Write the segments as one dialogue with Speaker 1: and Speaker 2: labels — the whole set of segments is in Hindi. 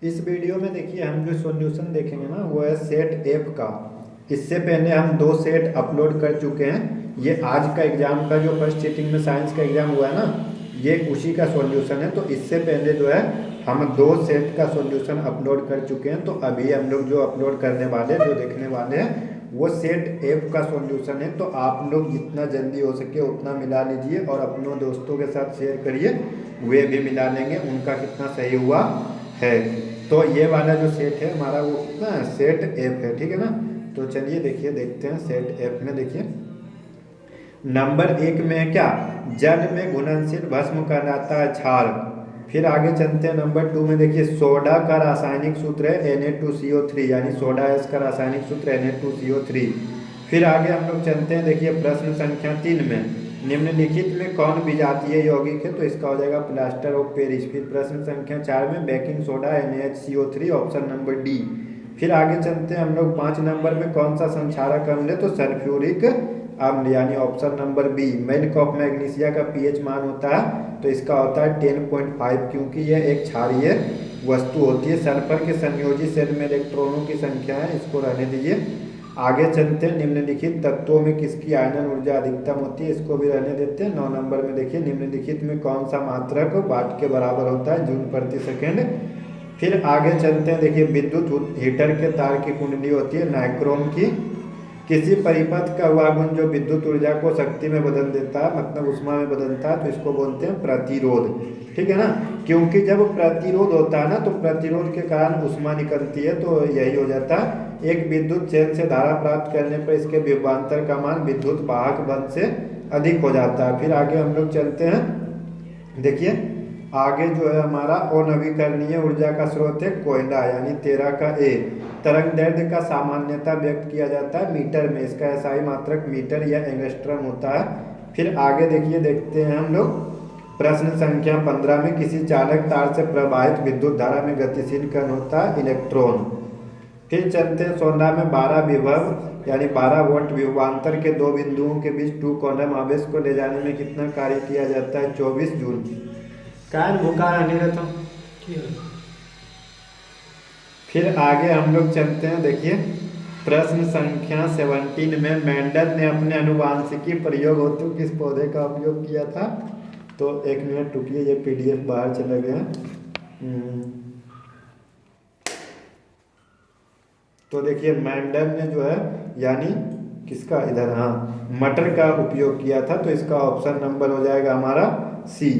Speaker 1: इस वीडियो में देखिए हम जो सॉल्यूशन देखेंगे ना वो है सेट एफ का। इससे पहले हम दो सेट अपलोड कर चुके हैं। ये आज का एग्जाम का जो फर्स्ट सीटिंग में साइंस का एग्जाम हुआ है ना, ये उसी का सॉल्यूशन है। तो इससे पहले जो है हम दो सेट का सॉल्यूशन अपलोड कर चुके हैं। तो अभी हम लोग जो अपलोड करने वाले जो देखने वाले हैं वो सेट एफ का सॉल्यूशन है। तो आप लोग जितना जल्दी हो सके उतना मिला लीजिए और अपनों दोस्तों के साथ शेयर करिए, वे भी मिला लेंगे उनका कितना सही हुआ है। तो ये वाला जो सेट है हमारा वो कितना है, सेट एफ है, ठीक है ना। तो चलिए देखिए, देखते हैं सेट एफ में। देखिए नंबर एक में है क्या, जल में घुलनशील भस्म कहलाता है क्षार। फिर आगे चलते हैं नंबर टू में। देखिए सोडा का रासायनिक सूत्र है Na2CO3, यानी सोडा एस का रासायनिक सूत्र Na2CO3। फिर आगे हम लोग चलते हैं, देखिए प्रश्न संख्या 3 में, निम्नलिखित में कौन विजातीय यौगिक है, तो इसका हो जाएगा प्लास्टर ऑफ पेरिस। फिर प्रश्न संख्या 4 में baking soda NaHCO3, option number D. फिर आगे चलते हैं हम लोग 5 नंबर में, कौन सा संक्षारक अम्ल है, तो सल्फ्यूरिक अम्ल, यानी option number B. Milk of magnesia का पीएच मान होता है तो इसका होता है 10.5, क्योंकि यह एक क्षारीय वस्तु होती है। सल्फर के संयोजी सेल में इलेक्ट्रॉनों की संख्या है, इसको रहने दीजिए। आगे चलते हैं, निम्नलिखित तत्वों में किसकी आयनन ऊर्जा अधिकतम होती है, इसको भी रहने देते हैं। 9 नंबर में देखिए निम्नलिखित में कौन सा मात्रक वाट के बराबर होता है, जूल प्रति सेकेंड। फिर आगे चलते हैं, देखिए विद्युत हीटर के तार की कुंडली होती है नाइक्रोम की। किसी परिपथ का वह गुण जो विद्युत ऊर्जा को शक्ति में बदल देता है, मतलब उष्मा में बदलता है, तो इसको बोलते हैं प्रतिरोध, ठीक है ना। क्योंकि जब प्रतिरोध होता है ना तो प्रतिरोध के कारण उष्मा निकलती है, तो यही हो जाता है। एक विद्युत चेन से धारा प्राप्त करने पर इसके विभवांतर का मान विद्युत वाहक बल से अधिक हो जाता है। फिर आगे हम लोग चलते हैं, देखिए आगे जो है हमारा अनवीकरणीय ऊर्जा का स्रोत है कोयला, यानी 13 का ए। तरंग दैर्ध्य का सामान्यता व्यक्त किया जाता है मीटर में, इसका एसआई मात्रक मीटर या एंगस्ट्रम होता है। फिर आगे देखिए, देखते हैं हम लोग प्रश्न संख्या 15 में, किसी चालक तार से प्रवाहित विद्युत धारा में गतिशील कण होता है इलेक्ट्रॉन। फिर चलते हैं 16 में, 12 विभव यानी 12 वोल्ट विभवांतर के दो बिंदुओं के बीच 2 कूलम्ब आवेश को ले जाने में कितना कार्य किया जाता है, 24 जूल। कान भूखा रहने रहता हूँ। फिर आगे हम लोग चलते हैं, देखिए प्रश्न संख्या 17 में, मेंडल ने अपने अनुवांशिकी प्रयोग हेतु किस पौधे का उपयोग किया था। तो एक मिनट रुकिए, ये पीडीएफ बाहर चला गया। तो देखिए मेंडल ने जो है यानी किसका, इधर हाँ, मटर का उपयोग किया था, तो इसका ऑप्शन नंबर हो जाएगा हमारा सी।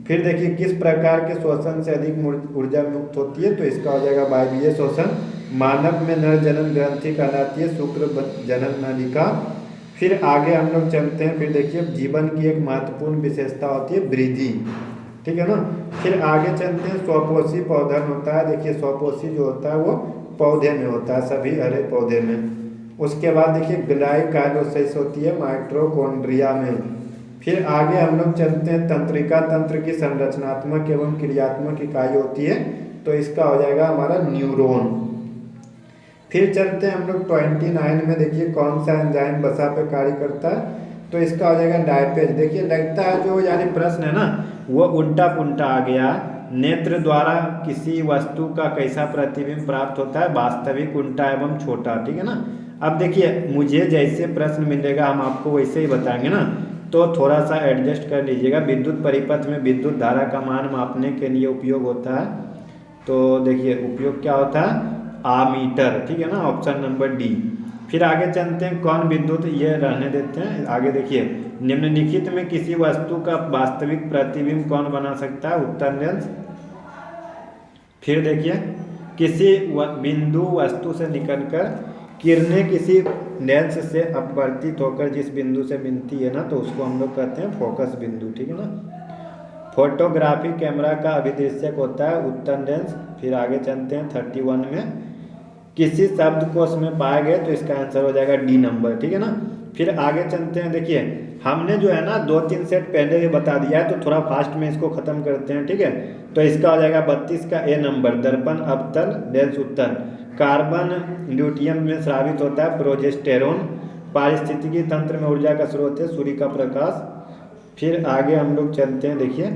Speaker 1: फिर देखिए किस प्रकार के श्वसन से अधिक ऊर्जा मुक्त होती है, तो इसका हो जाएगा वायवीय श्वसन। मानव में नर जनन ग्रंथि कहलाती है शुक्र जनन नलिका। फिर आगे हम लोग चलते हैं, फिर देखिए जीवन की एक महत्वपूर्ण विशेषता होती है वृद्धि, ठीक है ना। फिर आगे चलते हैं, स्वपोषी पौधन होता है। देखिए स्वपोषी जो होता है वो पौधे में होता है, सभी हरे पौधे में। उसके बाद देखिए ग्लाइकोलाइसिस होती है माइटोकॉन्ड्रिया में। फिर आगे हम लोग चलते हैं, तंत्रिका तंत्र की संरचनात्मक एवं क्रियात्मक इकाई होती है, तो इसका हो जाएगा हमारा न्यूरॉन। फिर चलते हैं हम लोग 29 में, देखिए कौन सा एंजाइम वसा पे कार्य करता है, तो इसका हो जाएगा डायपेज। देखिए लगता है जो यानी प्रश्न है ना वो उल्टा पुल्टा आ गया। नेत्र द्वारा किसी वस्तु का कैसा प्रतिबिंब प्राप्त होता है, वास्तविक, उल्टा एवं छोटा, ठीक है ना। अब देखिए मुझे जैसे प्रश्न मिलेगा हम आपको वैसे ही बताएंगे ना, तो थोड़ा सा एडजस्ट कर लीजिएगा। विद्युत परिपथ में विद्युत धारा का मान मापने के लिए उपयोग होता है, तो देखिए उपयोग क्या होता है, आमीटर, ठीक है ना, ऑप्शन नंबर डी। फिर आगे चलते हैं, कौन विद्युत, ये रहने देते हैं। आगे देखिए निम्नलिखित में किसी वस्तु का वास्तविक प्रतिबिंब कौन बना सकता है, उत्तल लेंस। फिर देखिए किसी बिंदु वस्तु से निकलकर किरणें किसी लेंस से अपवर्तित होकर जिस बिंदु से मिलती है ना, तो उसको हम लोग कहते हैं फोकस बिंदु, ठीक है ना। फोटोग्राफी कैमरा का अभिदृश्यक होता है उत्तल लेंस। फिर आगे चलते हैं 31 में, किसी शब्द कोश में पाए गए, तो इसका आंसर हो जाएगा डी नंबर, ठीक है ना। फिर आगे चलते हैं, देखिए हमने जो है ना 2-3 सेट पहले ही बता दिया है, तो थोड़ा फास्ट में इसको खत्म करते हैं, ठीक है। तो इसका हो जाएगा 32 का ए नंबर, दर्पण अवतल लेंस उत्तल। कार्बन ल्यूटियम में स्रावित होता है प्रोजेस्टेरोन। पारिस्थितिकी तंत्र में ऊर्जा का स्रोत है सूर्य का प्रकाश। फिर आगे हम लोग चलते हैं, देखिए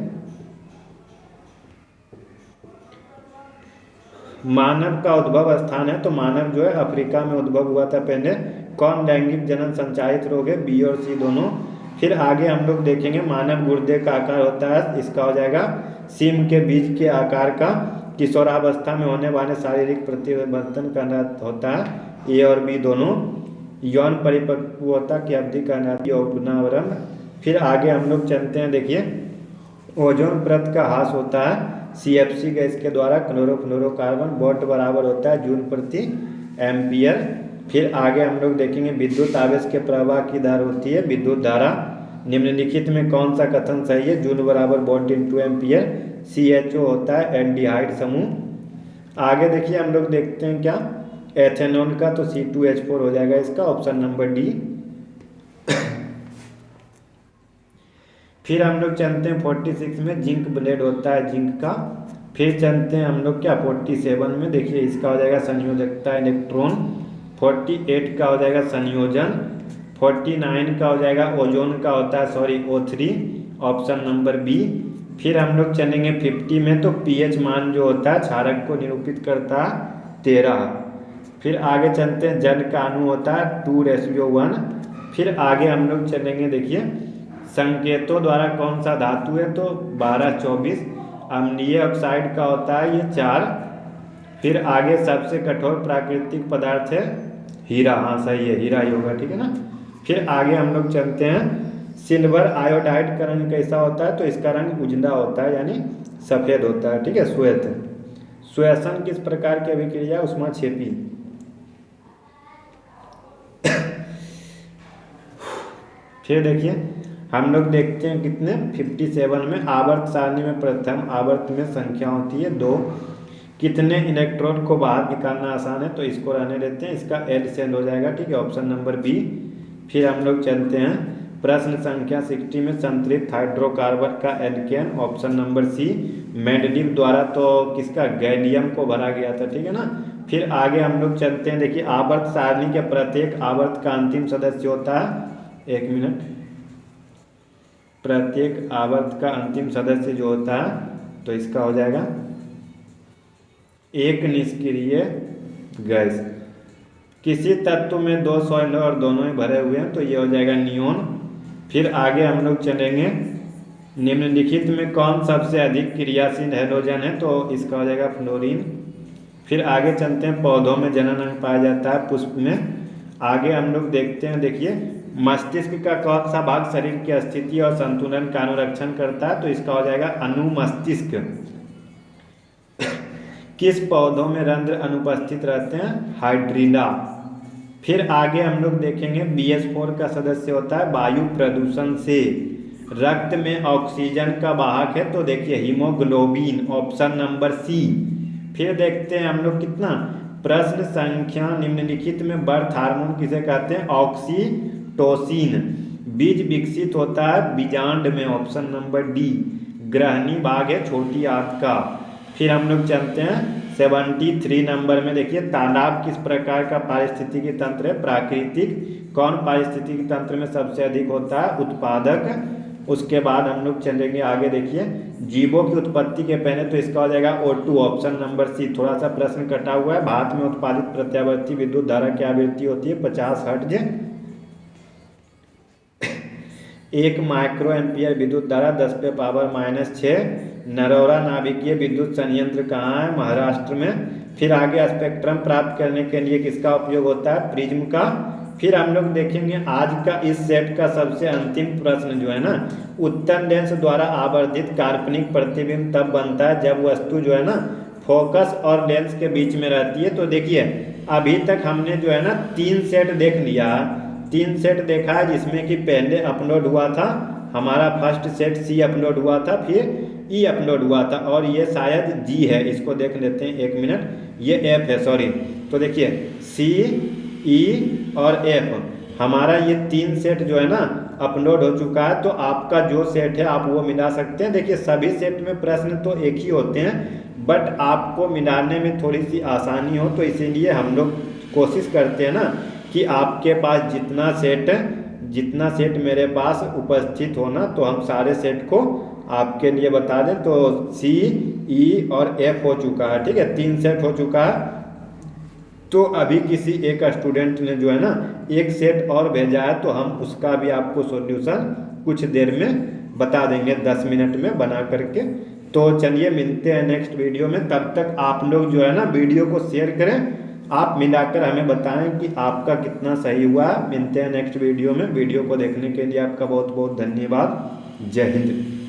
Speaker 1: मानव का उद्भव स्थान है, तो मानव जो है अफ्रीका में उद्भव हुआ था पहले। कौन लैंगिक जनन संचालित रोग है, बी और सी दोनों। फिर आगे हम लोग देखेंगे मानव गुर्दे का आकार होता है, इसका हो जाएगा सीम के बीज के आकार का। किशोरावस्था में होने वाले शारीरिक परिवर्तन का होता है, ए और बी दोनों। यौन परिपक्वता की अवधि का यौवनावरण। फिर आगे हम लोग चलते हैं, देखिए ओजोन परत का ह्रास होता है CFC गैस के द्वारा, क्लोरोफ्लोरोकार्बन। वॉट बराबर होता है जूल प्रति एम्पियर। फिर आगे हम लोग देखेंगे विद्युत आवेश के प्रवाह की दर होती है विद्युत धारा। निम्नलिखित में कौन सा कथन सही है, जूल बराबर वॉट इंटू एम्पियर। CHO होता है एल्डिहाइड समूह। आगे देखिए हम लोग देखते हैं क्या, एथेनॉल का, तो C2H4 हो जाएगा इसका, ऑप्शन नंबर डी। फिर हम लोग चलते हैं 46 में, जिंक ब्लेड होता है जिंक का। फिर चलते हैं हम लोग क्या 47 में, देखिए इसका हो जाएगा संयोजकता इलेक्ट्रॉन। 48 का हो जाएगा संयोजन। 49 का हो जाएगा ओजोन का होता है O3, ऑप्शन नंबर बी। फिर हम लोग चलेंगे 50 में, तो pH मान जो होता है क्षारक को निरूपित करता है 13। फिर आगे चलते हैं जल का अणु होता है 2:1। फिर आगे हम लोग चलेंगे, देखिए संकेतों द्वारा कौन सा धातु है, तो 12-24। अम्लीय ऑक्साइड का होता है ये 4। फिर आगे सबसे कठोर प्राकृतिक पदार्थ है हीरा, हाँ सही है हीरा ही होगा, ठीक है ना। फिर आगे हम लोग चलते हैं सिल्वर आयोडाइड का रंग कैसा होता है, तो इसका रंग उजला होता है यानी सफ़ेद होता है, ठीक है, श्वेत। श्वेसन किस प्रकार की अभिक्रिया, ऊष्माक्षेपी। फिर देखिए हम लोग देखते हैं कितने 57 में, आवर्त सारणी में प्रथम आवर्त में संख्या होती है 2। कितने इलेक्ट्रॉन को बाहर निकालना आसान है, तो इसको रहने देते हैं, इसका L सेल हो जाएगा, ठीक है, ऑप्शन नंबर बी। फिर हम लोग चलते हैं प्रश्न संख्या 60 में, संतृप्त हाइड्रोकार्बन का alkane, option number C. Mendeleev द्वारा तो किसका, गैलियम को भरा गया था, ठीक है ना। फिर आगे हम लोग चलते हैं, देखिए आवर्त सारणी के प्रत्येक आवर्त का अंतिम सदस्य होता है, 1 मिनट, प्रत्येक आवर्त का अंतिम सदस्य जो होता है, तो इसका हो जाएगा एक निष्क्रिय गैस। किसी तत्व में 2 सॉइल और दोनों ही भरे हुए हैं, तो ये हो जाएगा नियोन। फिर आगे हम लोग चलेंगे निम्नलिखित में कौन सबसे अधिक क्रियाशील हैलोजन है, तो इसका हो जाएगा फ्लोरीन। फिर आगे चलते हैं पौधों में जनन अंग पाया जाता है पुष्प में। आगे हम लोग देखते हैं, देखिए मस्तिष्क का कौन सा भाग शरीर की स्थिति और संतुलन का अनुरक्षण करता है, तो इसका हो जाएगा अनुमस्तिष्क। किस पौधों में रंध्र अनुपस्थित रहते हैं, हाइड्रिला। फिर आगे हम लोग देखेंगे BH4 का सदस्य होता है वायु प्रदूषण से। रक्त में ऑक्सीजन का वाहक है, तो देखिए हीमोग्लोबिन, ऑप्शन नंबर सी। फिर देखते हैं हम लोग कितना, प्रश्न संख्या निम्नलिखित में बर्थ हार्मोन किसे कहते हैं, ऑक्सीटोसिन। बीज विकसित होता है बीजांड में, ऑप्शन नंबर डी। ग्रहणी भाग है छोटी आंत का। फिर हम लोग चलते हैं 73 नंबर में, देखिए तालाब किस प्रकार का पारिस्थितिकी तंत्र है, प्राकृतिक। कौन पारिस्थितिकी तंत्र में सबसे अधिक होता है, उत्पादक। उसके बाद हम लोग चलेंगे आगे, देखिए जीवों की उत्पत्ति के पहले, तो इसका हो जाएगा O2, ऑप्शन नंबर सी। थोड़ा सा प्रश्न कटा हुआ है, भारत में उत्पादित प्रत्यावर्ती विद्युत धारा की आवृत्ति होती है 50 हर्ट्ज। 1 माइक्रो एम्पियर विद्युत धारा 10⁻⁻6। नरौरा नाभिकीय विद्युत संयंत्र कहाँ है, महाराष्ट्र में। फिर आगे स्पेक्ट्रम प्राप्त करने के लिए किसका उपयोग होता है, प्रिज्म का। फिर हम लोग देखेंगे आज का इस सेट का सबसे अंतिम प्रश्न जो है ना, उत्तल लेंस द्वारा आवर्धित काल्पनिक प्रतिबिंब तब बनता है जब वस्तु जो है ना फोकस और लेंस के बीच में रहती है। तो देखिए अभी तक हमने जो है ना 3 सेट देख लिया, 3 सेट देखा है, जिसमें कि पहले अपलोड हुआ था हमारा फर्स्ट सेट C अपलोड हुआ था, फिर E अपलोड हुआ था, और ये शायद G है, इसको देख लेते हैं 1 मिनट, ये F है, सॉरी। तो देखिए C, E और F, हमारा ये 3 सेट जो है ना अपलोड हो चुका है। तो आपका जो सेट है आप वो मिला सकते हैं। देखिए सभी सेट में प्रश्न तो एक ही होते हैं, बट आपको मिलाने में थोड़ी सी आसानी हो, तो इसीलिए हम लोग कोशिश करते हैं ना कि आपके पास जितना सेट मेरे पास उपस्थित हो ना, तो हम सारे सेट को आपके लिए बता दें। तो C, ई और एफ हो चुका है, ठीक है, 3 सेट हो चुका है। तो अभी किसी एक स्टूडेंट ने जो है ना एक सेट और भेजा है, तो हम उसका भी आपको सॉल्यूशन कुछ देर में बता देंगे, 10 मिनट में बना करके। तो चलिए मिलते हैं नेक्स्ट वीडियो में, तब तक आप लोग जो है ना वीडियो को शेयर करें, आप मिलाकर हमें बताएं कि आपका कितना सही हुआ। मिलते हैं नेक्स्ट वीडियो में। वीडियो को देखने के लिए आपका बहुत बहुत धन्यवाद। जय हिंद।